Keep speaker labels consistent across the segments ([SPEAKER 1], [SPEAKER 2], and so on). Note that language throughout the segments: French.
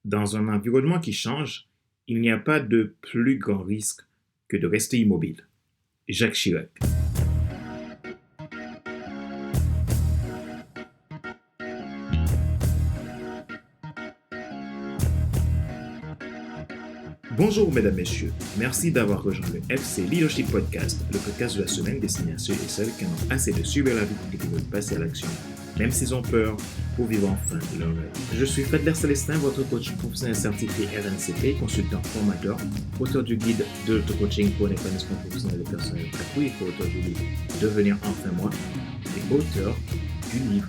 [SPEAKER 1] Dans un environnement qui change, il n'y a pas de plus grand risque que de rester immobile. Jacques Chirac. Bonjour mesdames, messieurs. Merci d'avoir rejoint le FC Leadership Podcast, le podcast de la semaine destiné à ceux et celles qui en ont assez de subir la vie et qui veulent passer à l'action, même s'ils ont peur, pour vivre enfin leur rêve. Je suis Fadler Célestin, votre coach professionnel certifié RNCP, consultant formateur, auteur du guide de l'auto-coaching pour l'épanouissement professionnel et personnel accru et co-auteur du livre Devenir enfin moi et auteur du livre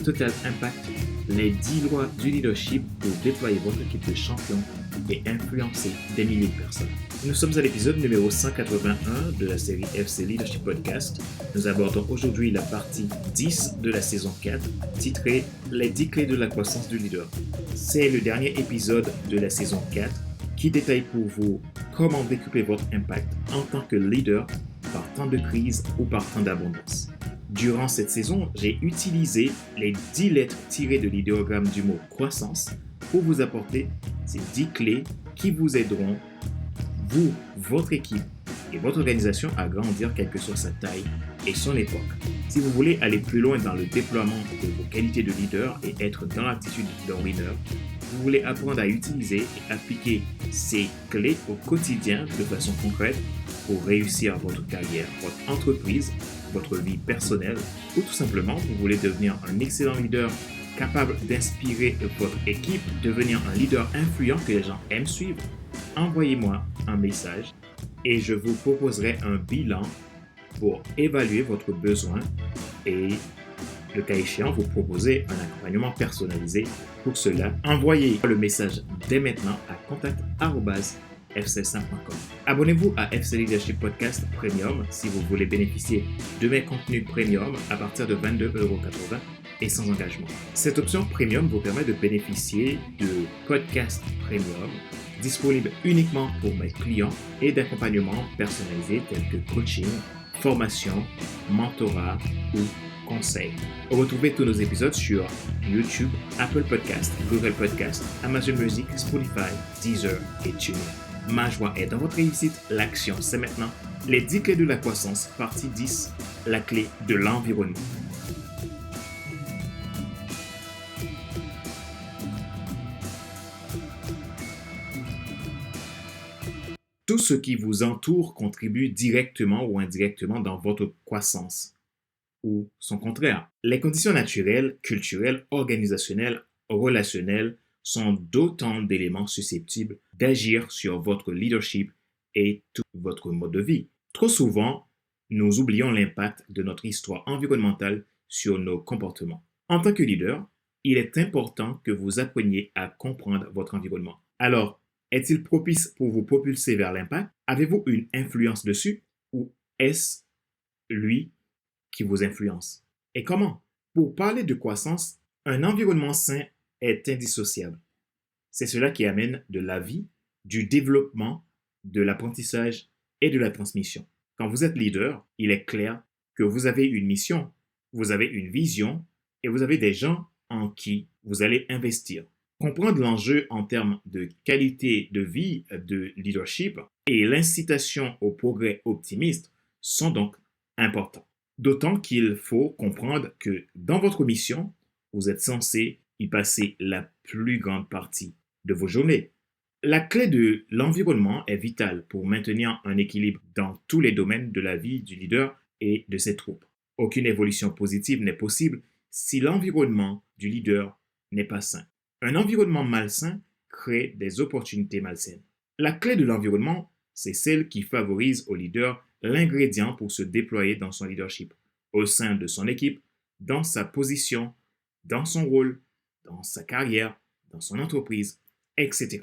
[SPEAKER 1] Total Impact, les 10 lois du leadership pour déployer votre équipe de champions et influencer des milliers de personnes. Nous sommes à l'épisode numéro 181 de la série FC Leadership Podcast. Nous abordons aujourd'hui la partie 10 de la saison 4, titrée « Les 10 clés de la croissance du leader ». C'est le dernier épisode de la saison 4 qui détaille pour vous comment décupler votre impact en tant que leader par temps de crise ou par temps d'abondance. Durant cette saison, j'ai utilisé les 10 lettres tirées de l'idéogramme du mot croissance pour vous apporter ces 10 clés qui vous aideront, vous, votre équipe et votre organisation à grandir quelle que soit sa taille et son époque. Si vous voulez aller plus loin dans le déploiement de vos qualités de leader et être dans l'attitude d'un winner, vous voulez apprendre à utiliser et appliquer ces clés au quotidien de façon concrète pour réussir votre carrière, votre entreprise, votre vie personnelle ou tout simplement vous voulez devenir un excellent leader capable d'inspirer votre équipe, devenir un leader influent que les gens aiment suivre, envoyez-moi un message et je vous proposerai un bilan pour évaluer votre besoin et, le cas échéant, vous proposer un accompagnement personnalisé pour cela. Envoyez le message dès maintenant à contact@fc5.com. Abonnez-vous à FC Leadership Podcast Premium si vous voulez bénéficier de mes contenus premium à partir de 22,80 € et sans engagement. Cette option premium vous permet de bénéficier de podcasts premium disponibles uniquement pour mes clients et d'accompagnements personnalisés tels que coaching, formation, mentorat ou conseils. Retrouvez tous nos épisodes sur YouTube, Apple Podcasts, Google Podcasts, Amazon Music, Spotify, Deezer et TuneIn. Ma joie est dans votre réussite, l'action c'est maintenant. Les 10 clés de la croissance, partie 10, la clé de l'environnement. Tout ce qui vous entoure contribue directement ou indirectement dans votre croissance, ou son contraire. Les conditions naturelles, culturelles, organisationnelles, relationnelles sont d'autant d'éléments susceptibles d'agir sur votre leadership et tout votre mode de vie. Trop souvent, nous oublions l'impact de notre histoire environnementale sur nos comportements. En tant que leader, il est important que vous appreniez à comprendre votre environnement. Alors, est-il propice pour vous propulser vers l'impact? Avez-vous une influence dessus? Ou est-ce lui qui vous influence? Et comment? Pour parler de croissance, un environnement sain est indissociable. C'est cela qui amène de la vie, du développement, de l'apprentissage et de la transmission. Quand vous êtes leader, il est clair que vous avez une mission, vous avez une vision et vous avez des gens en qui vous allez investir. Comprendre l'enjeu en termes de qualité de vie, de leadership et l'incitation au progrès optimiste sont donc importants. D'autant qu'il faut comprendre que dans votre mission, vous êtes censé y passer la plus grande partie de vos journées. La clé de l'environnement est vitale pour maintenir un équilibre dans tous les domaines de la vie du leader et de ses troupes. Aucune évolution positive n'est possible si l'environnement du leader n'est pas sain. Un environnement malsain crée des opportunités malsaines. La clé de l'environnement, c'est celle qui favorise au leader l'ingrédient pour se déployer dans son leadership, au sein de son équipe, dans sa position, dans son rôle, dans sa carrière, dans son entreprise, etc.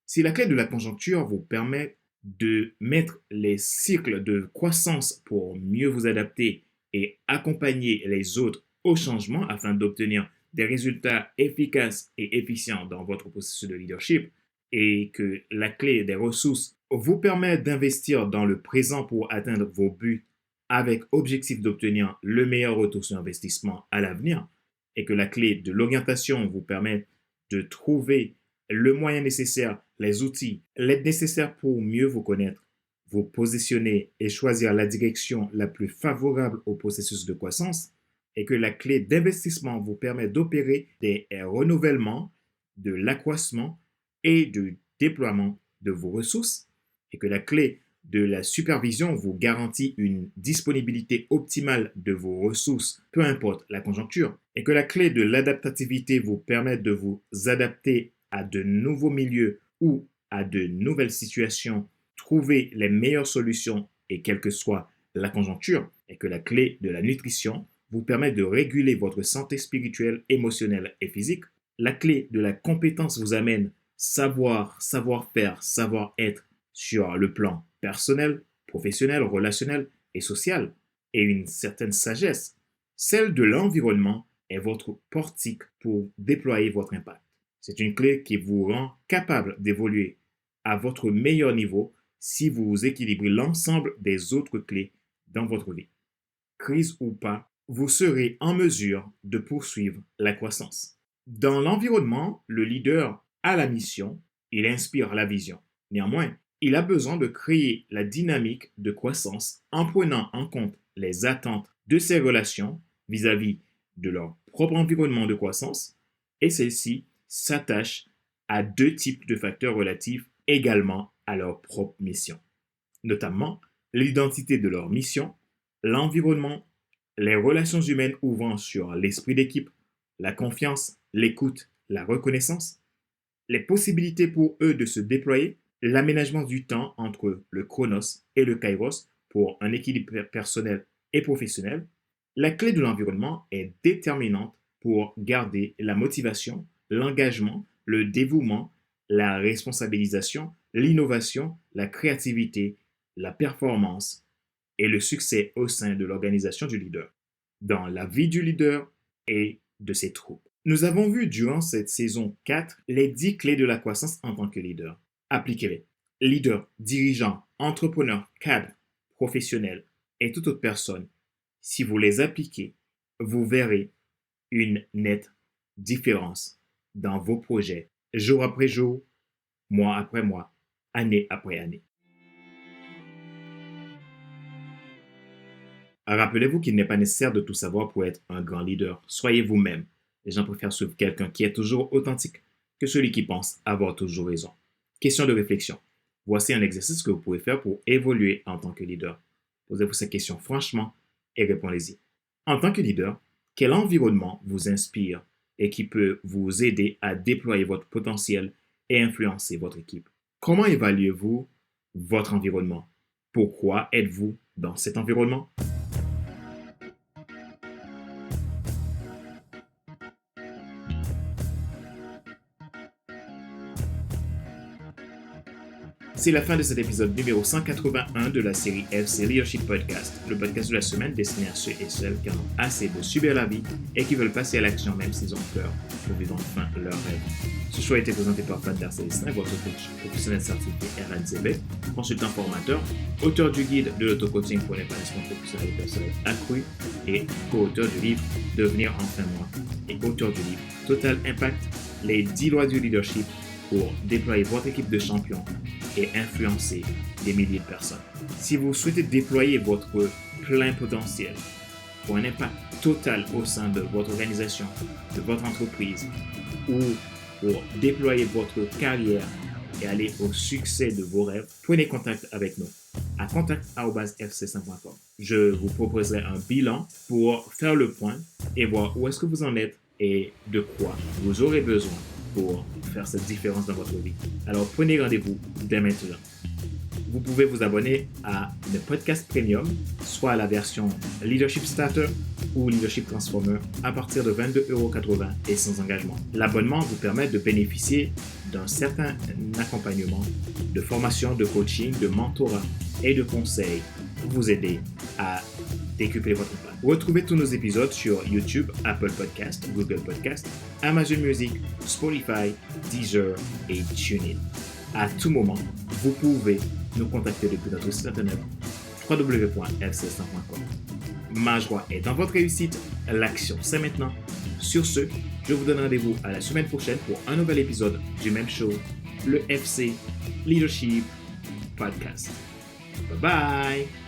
[SPEAKER 1] Si la clé de la conjoncture vous permet de mettre les cycles de croissance pour mieux vous adapter et accompagner les autres au changement afin d'obtenir des résultats efficaces et efficients dans votre processus de leadership et que la clé des ressources vous permet d'investir dans le présent pour atteindre vos buts avec objectif d'obtenir le meilleur retour sur investissement à l'avenir et que la clé de l'orientation vous permet de trouver le moyen nécessaire, les outils, l'aide nécessaire pour mieux vous connaître, vous positionner et choisir la direction la plus favorable au processus de croissance, et que la clé d'investissement vous permet d'opérer des renouvellements, de l'accroissement et du déploiement de vos ressources, et que la clé de la supervision vous garantit une disponibilité optimale de vos ressources, peu importe la conjoncture, et que la clé de l'adaptativité vous permet de vous adapter à de nouveaux milieux ou à de nouvelles situations, trouver les meilleures solutions et quelle que soit la conjoncture, et que la clé de la nutrition vous permet de réguler votre santé spirituelle, émotionnelle et physique. La clé de la compétence vous amène savoir, savoir-faire, savoir-être sur le plan personnel, professionnel, relationnel et social, et une certaine sagesse. Celle de l'environnement est votre portique pour déployer votre impact. C'est une clé qui vous rend capable d'évoluer à votre meilleur niveau si vous équilibrez l'ensemble des autres clés dans votre vie. Crise ou pas, vous serez en mesure de poursuivre la croissance. Dans l'environnement, le leader a la mission, il inspire la vision. Néanmoins, il a besoin de créer la dynamique de croissance en prenant en compte les attentes de ses relations vis-à-vis de leur propre environnement de croissance, et celles-ci s'attachent à deux types de facteurs relatifs également à leur propre mission, notamment l'identité de leur mission, l'environnement, les relations humaines ouvrant sur l'esprit d'équipe, la confiance, l'écoute, la reconnaissance, les possibilités pour eux de se déployer, l'aménagement du temps entre le chronos et le kairos pour un équilibre personnel et professionnel. La clé de l'environnement est déterminante pour garder la motivation, l'engagement, le dévouement, la responsabilisation, l'innovation, la créativité, la performance et le succès au sein de l'organisation du leader, dans la vie du leader et de ses troupes. Nous avons vu durant cette saison 4 les 10 clés de la croissance en tant que leader. Appliquez-les. Leader, dirigeant, entrepreneur, cadre, professionnel et toute autre personne, si vous les appliquez, vous verrez une nette différence dans vos projets, jour après jour, mois après mois, année après année. Rappelez-vous qu'il n'est pas nécessaire de tout savoir pour être un grand leader. Soyez vous-même. Les gens préfèrent suivre quelqu'un qui est toujours authentique que celui qui pense avoir toujours raison. Question de réflexion. Voici un exercice que vous pouvez faire pour évoluer en tant que leader. Posez-vous ces questions franchement et répondez-y. En tant que leader, quel environnement vous inspire et qui peut vous aider à déployer votre potentiel et influencer votre équipe? Comment évaluez-vous votre environnement? Pourquoi êtes-vous dans cet environnement? C'est la fin de cet épisode numéro 181 de la série FC Leadership Podcast, le podcast de la semaine destiné à ceux et celles qui en ont assez de subir la vie et qui veulent passer à l'action même s'ils ont peur pour vivre enfin leur rêve. Ce choix a été présenté par Fadler Célestin, votre coach professionnel certifié RNCB, consultant formateur, auteur du guide de l'auto-coaching pour l'épanouissement professionnel et personnel accru et co-auteur du livre Devenir enfin moi et auteur du livre Total Impact, les 10 lois du leadership pour déployer votre équipe de champions et influencer des milliers de personnes. Si vous souhaitez déployer votre plein potentiel pour un impact total au sein de votre organisation, de votre entreprise ou pour déployer votre carrière et aller au succès de vos rêves, prenez contact avec nous à contact@fc5.com. Je vous proposerai un bilan pour faire le point et voir où est-ce que vous en êtes et de quoi vous aurez besoin pour faire cette différence dans votre vie. Alors prenez rendez-vous dès maintenant. Vous pouvez vous abonner à le podcast premium, soit à la version Leadership Starter ou Leadership Transformer à partir de 22,80 € et sans engagement. L'abonnement vous permet de bénéficier d'un certain accompagnement, de formation, de coaching, de mentorat et de conseils pour vous aider à décupler votre impact. Retrouvez tous nos épisodes sur YouTube, Apple Podcast, Google Podcast, Amazon Music, Spotify, Deezer et TuneIn. À tout moment, vous pouvez nous contacter depuis notre site internet www.fc5.com. Ma joie est dans votre réussite. L'action, c'est maintenant. Sur ce, Je vous donne rendez-vous à la semaine prochaine pour un nouvel épisode du même show, le FC Leadership Podcast. Bye bye!